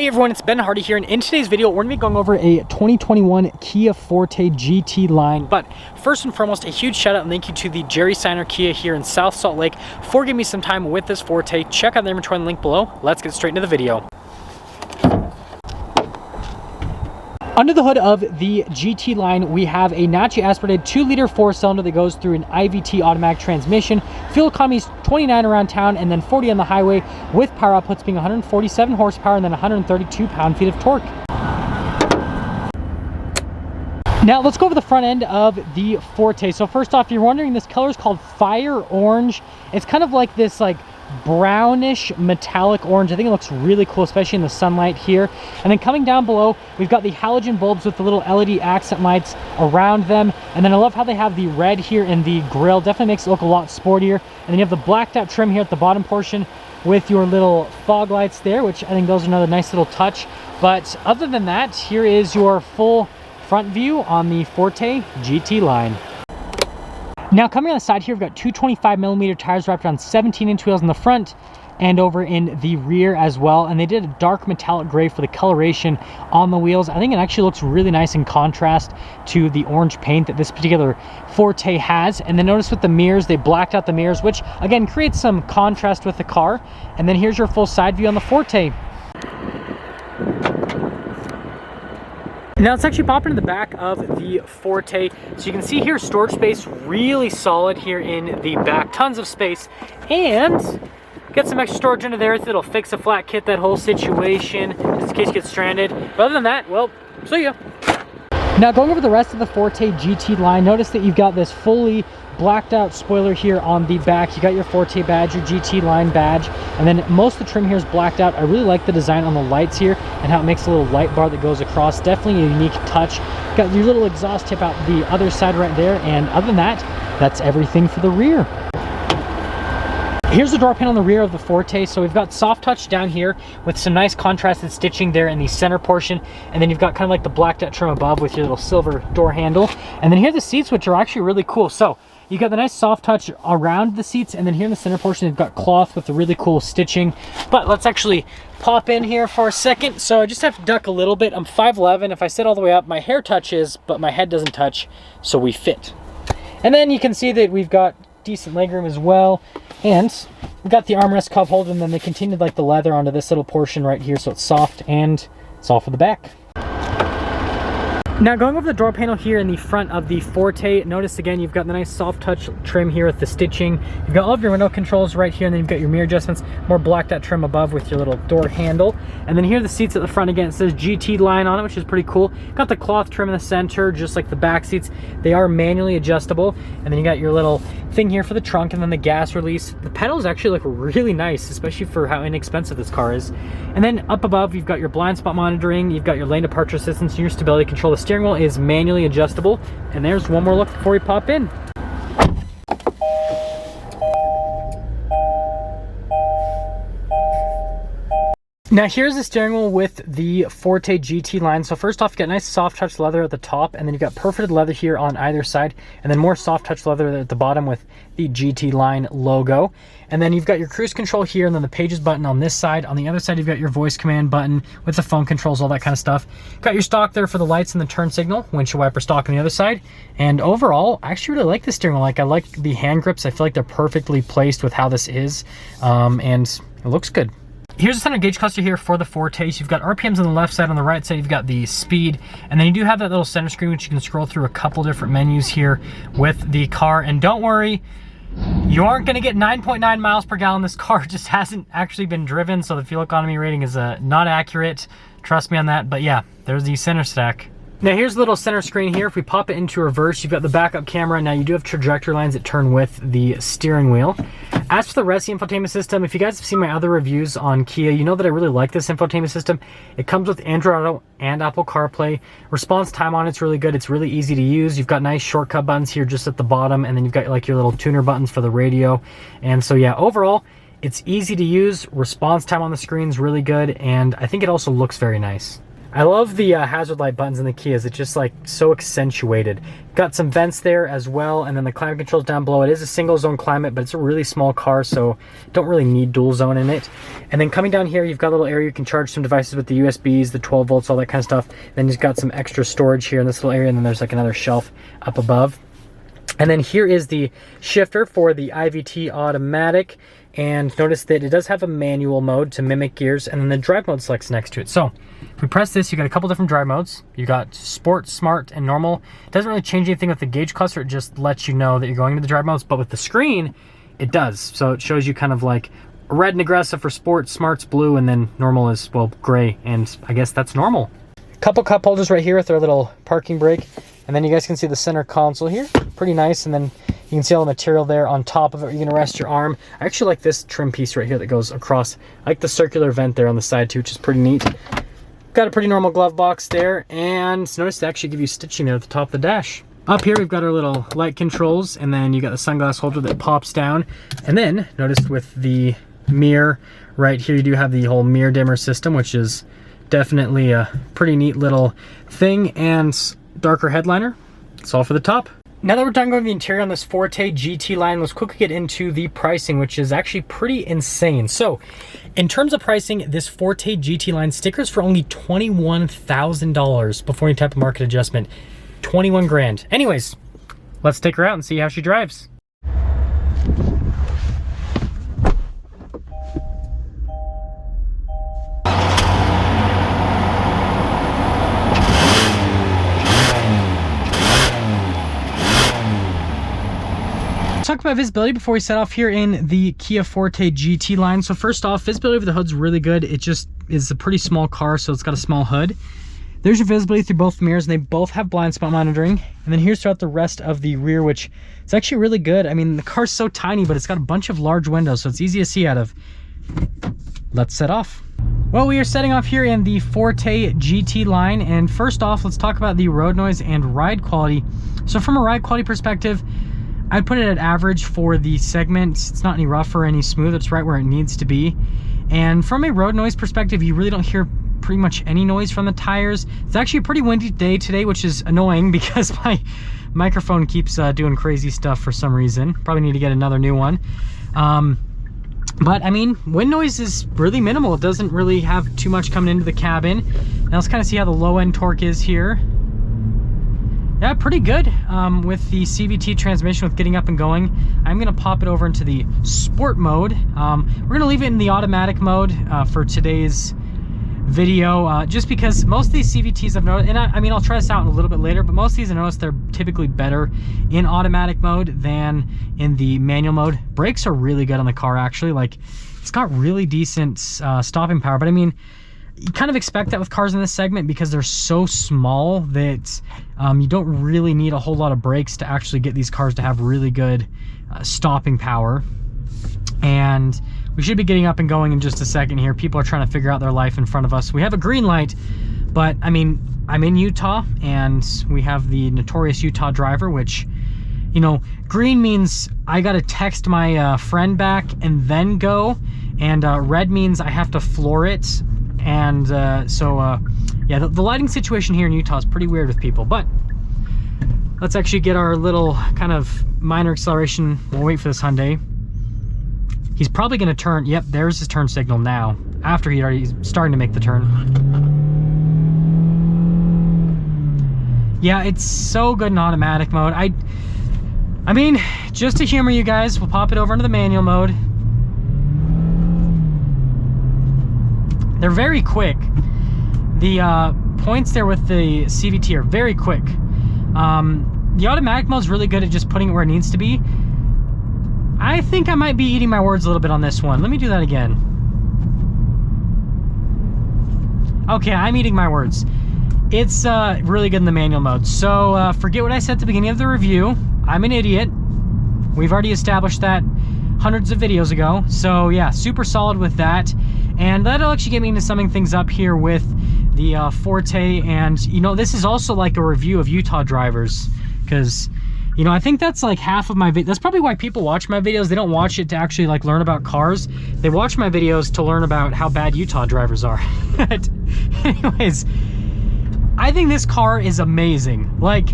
Hey everyone, it's Ben Hardy here, and in today's video we're going to be going over a 2021 Kia Forte GT-Line. But first and foremost, a huge shout out and thank you to the Jerry Steiner Kia here in South Salt Lake for giving me some time with this Forte. Check out the inventory in the link below. Let's get straight into the video. Under the hood of the GT line, we have a naturally aspirated 2-liter 4-cylinder that goes through an IVT automatic transmission. Fuel economy is 29 around town and then 40 on the highway, with power outputs being 147 horsepower and then 132 pound-feet of torque. Now let's go over the front end of the Forte. So first off, you're wondering, this color is called Fire Orange. It's kind of like this brownish metallic orange. I think it looks really cool, especially in the sunlight here. And then coming down below, we've got the halogen bulbs with the little LED accent lights around them. And then I love how they have the red here in the grille. Definitely makes it look a lot sportier. And then you have the blacked out trim here at the bottom portion with your little fog lights there, which I think those are another nice little touch. But other than that, here is your full front view on the Forte GT line. Now coming on the side here, we've got two 25mm tires wrapped around 17-inch wheels in the front and over in the rear as well. And they did a dark metallic gray for the coloration on the wheels. I think it actually looks really nice in contrast to the orange paint that this particular Forte has. And then notice with the mirrors, they blacked out the mirrors, which again creates some contrast with the car. And then here's your full side view on the Forte. Now let's actually pop into the back of the Forte. So you can see here, storage space really solid here in the back, tons of space, and get some extra storage under there that'll fix a flat kit, that whole situation, just in case you get stranded. But other than that, well, see ya. Now going over the rest of the Forte GT line, notice that you've got this fully blacked out spoiler here on the back. You got your Forte badge, your GT line badge, and then most of the trim here is blacked out. I really like the design on the lights here and how it makes a little light bar that goes across. Definitely a unique touch. Got your little exhaust tip out the other side right there, and other than that, that's everything for the rear. Here's the door panel on the rear of the Forte. So we've got soft touch down here with some nice contrasted stitching there in the center portion. And then you've got kind of like the blacked out trim above with your little silver door handle. And then here are the seats, which are actually really cool. So you got the nice soft touch around the seats. And then here in the center portion, you've got cloth with the really cool stitching. But let's actually pop in here for a second. So I just have to duck a little bit. I'm 5'11". If I sit all the way up, my hair touches, but my head doesn't touch. So we fit. And then you can see that we've got decent legroom as well, and we've got the armrest cup holder, and then they continued like the leather onto this little portion right here, so it's soft and it's all for the back. Now going over the door panel here in the front of the Forte, notice again you've got the nice soft touch trim here with the stitching. You've got all of your window controls right here, and then you've got your mirror adjustments, more blacked out trim above with your little door handle. And then here are the seats at the front. Again, it says GT line on it, which is pretty cool. Got the cloth trim in the center, just like the back seats. They are manually adjustable. And then you got your little thing here for the trunk, and then the gas release. The pedals actually look really nice, especially for how inexpensive this car is. And then up above, you've got your blind spot monitoring, you've got your lane departure assistance, and your stability control. The steering wheel is manually adjustable. And there's one more look before we pop in. Now here's the steering wheel with the Forte GT line. So first off, you got nice soft touch leather at the top, and then you've got perforated leather here on either side, and then more soft touch leather at the bottom with the GT line logo. And then you've got your cruise control here, and then the pages button on this side. On the other side, you've got your voice command button with the phone controls, all that kind of stuff. Got your stalk there for the lights and the turn signal, windshield wiper stalk on the other side. And overall, I actually really like the steering wheel. I like the hand grips. I feel like they're perfectly placed with how this is, and it looks good. Here's the center gauge cluster here for the Forte. So you've got RPMs on the left side. On the right side, you've got the speed. And then you do have that little center screen, which you can scroll through a couple different menus here with the car. And don't worry, you aren't going to get 9.9 miles per gallon. This car just hasn't actually been driven, so the fuel economy rating is not accurate. Trust me on that. But yeah, there's the center stack. Now here's the little center screen here. If we pop it into reverse, you've got the backup camera. Now you do have trajectory lines that turn with the steering wheel. As for the rest of the infotainment system, if you guys have seen my other reviews on Kia, you know that I really like this infotainment system. It comes with Android Auto and Apple CarPlay. Response time on it's really good. It's really easy to use. You've got nice shortcut buttons here just at the bottom, and then you've got like your little tuner buttons for the radio. And so yeah, overall, it's easy to use. Response time on the screen is really good, and I think it also looks very nice. I love the hazard light buttons in the Kias. It's just like so accentuated. Got some vents there as well, and then the climate controls down below. It is a single zone climate, but it's a really small car, so don't really need dual zone in it. And then coming down here, you've got a little area you can charge some devices with the USBs, the 12 volts, all that kind of stuff. Then you've got some extra storage here in this little area, and then there's like another shelf up above. And then here is the shifter for the IVT automatic. And notice that it does have a manual mode to mimic gears, and then the drive mode selects next to it. So if we press this, you got a couple different drive modes. You got sport, smart, and normal. It doesn't really change anything with the gauge cluster. It just lets you know that you're going into the drive modes, but with the screen, it does. So it shows you kind of like red and aggressive for sport, smart's blue, and then normal is, well, gray. And I guess that's normal. Couple cup holders right here with their little parking brake. And then you guys can see the center console here. Pretty nice. And then you can see all the material there on top of it. You're going to rest your arm. I actually like this trim piece right here that goes across. I like the circular vent there on the side too, which is pretty neat. Got a pretty normal glove box there. And notice they actually give you stitching there at the top of the dash. Up here, we've got our little light controls. And then you got the sunglass holder that pops down. And then notice with the mirror right here, you do have the whole mirror dimmer system, which is definitely a pretty neat little thing. And darker headliner. It's all for the top. Now that we're done going the interior on this Forte GT-Line, let's quickly get into the pricing, which is actually pretty insane. So in terms of pricing, this Forte GT-Line stickers for only $21,000 before any type of market adjustment. 21 grand. Anyways, let's take her out and see how she drives. Talk about visibility before we set off here in the Kia Forte GT-Line. So first off, visibility over the hood's really good. It just is a pretty small car, so it's got a small hood. There's your visibility through both mirrors, and they both have blind spot monitoring. And then here's throughout the rest of the rear, which is actually really good. I mean, the car's so tiny, but it's got a bunch of large windows, so it's easy to see out of. Let's set off. Well, we are setting off here in the Forte GT-Line, and first off, let's talk about the road noise and ride quality. So from a ride quality perspective, I'd put it at average for the segment. It's not any rough or any smooth. It's right where it needs to be. And from a road noise perspective, you really don't hear pretty much any noise from the tires. It's actually a pretty windy day today, which is annoying because my microphone keeps doing crazy stuff for some reason. Probably need to get another new one. But I mean, wind noise is really minimal. It doesn't really have too much coming into the cabin. Now let's kind of see how the low end torque is here. Yeah, pretty good with the CVT transmission with getting up and going. I'm going to pop it over into the sport mode. We're going to leave it in the automatic mode for today's video, just because most of these CVTs I've noticed, and I mean, I'll try this out a little bit later, but most of these I noticed they're typically better in automatic mode than in the manual mode. Brakes are really good on the car, actually. Like, it's got really decent stopping power, but I mean, you kind of expect that with cars in this segment because they're so small that you don't really need a whole lot of brakes to actually get these cars to have really good stopping power. And we should be getting up and going in just a second here. People are trying to figure out their life in front of us. We have a green light, but I mean, I'm in Utah and we have the notorious Utah driver, which, you know, green means I got to text my friend back and then go, and red means I have to floor it. And yeah, the lighting situation here in Utah is pretty weird with people, but let's actually get our little kind of minor acceleration. We'll wait for this Hyundai. He's probably going to turn. Yep, there's his turn signal now, after he's starting to make the turn. Yeah, it's so good in automatic mode. I mean, just to humor you guys, we'll pop it over into the manual mode. They're very quick. The points there with the CVT are very quick. The automatic mode is really good at just putting it where it needs to be. I think I might be eating my words a little bit on this one. Let me do that again. Okay, I'm eating my words. It's really good in the manual mode. So forget what I said at the beginning of the review. I'm an idiot. We've already established that hundreds of videos ago. So yeah, super solid with that. And that'll actually get me into summing things up here with the Forte. And, you know, this is also like a review of Utah drivers, because, you know, I think that's like half of my video. That's probably why people watch my videos. They don't watch it to actually like learn about cars. They watch my videos to learn about how bad Utah drivers are. But anyways, I think this car is amazing. Like,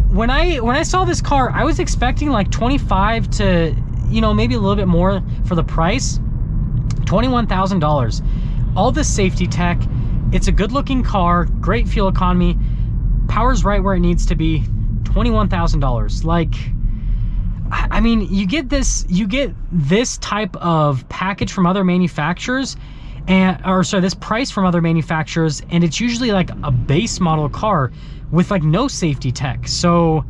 when I saw this car, I was expecting like 25 to, you know, maybe a little bit more for the price. $21,000. All the safety tech. It's a good looking car, great fuel economy, power's right where it needs to be. $21,000. Like, I mean, you get this type of package from other manufacturers, this price from other manufacturers, and it's usually like a base model car with like no safety tech. So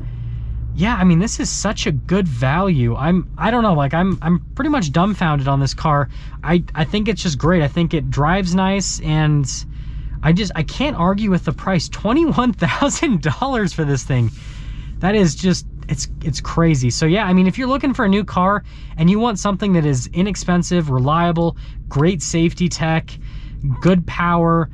yeah, I mean, this is such a good value. I don't know, like I'm pretty much dumbfounded on this car. I think it's just great. I think it drives nice, and I can't argue with the price. $21,000 for this thing. That is just, it's crazy. So yeah, I mean, if you're looking for a new car and you want something that is inexpensive, reliable, great safety tech, good power,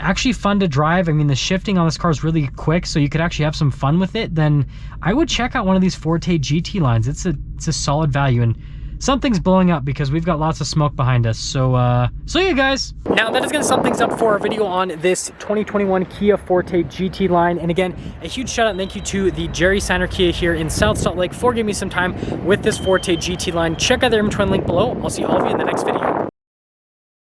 actually fun to drive, I mean, the shifting on this car is really quick, so you could actually have some fun with it, then I would check out one of these Forte GT lines. It's a solid value, and something's blowing up because we've got lots of smoke behind us. So yeah, guys. Now that is gonna sum things up for our video on this 2021 Kia Forte GT line. And again, a huge shout out and thank you to the Jerry Signer Kia here in South Salt Lake for giving me some time with this Forte GT line. Check out their inventory link below. I'll see all of you in the next video.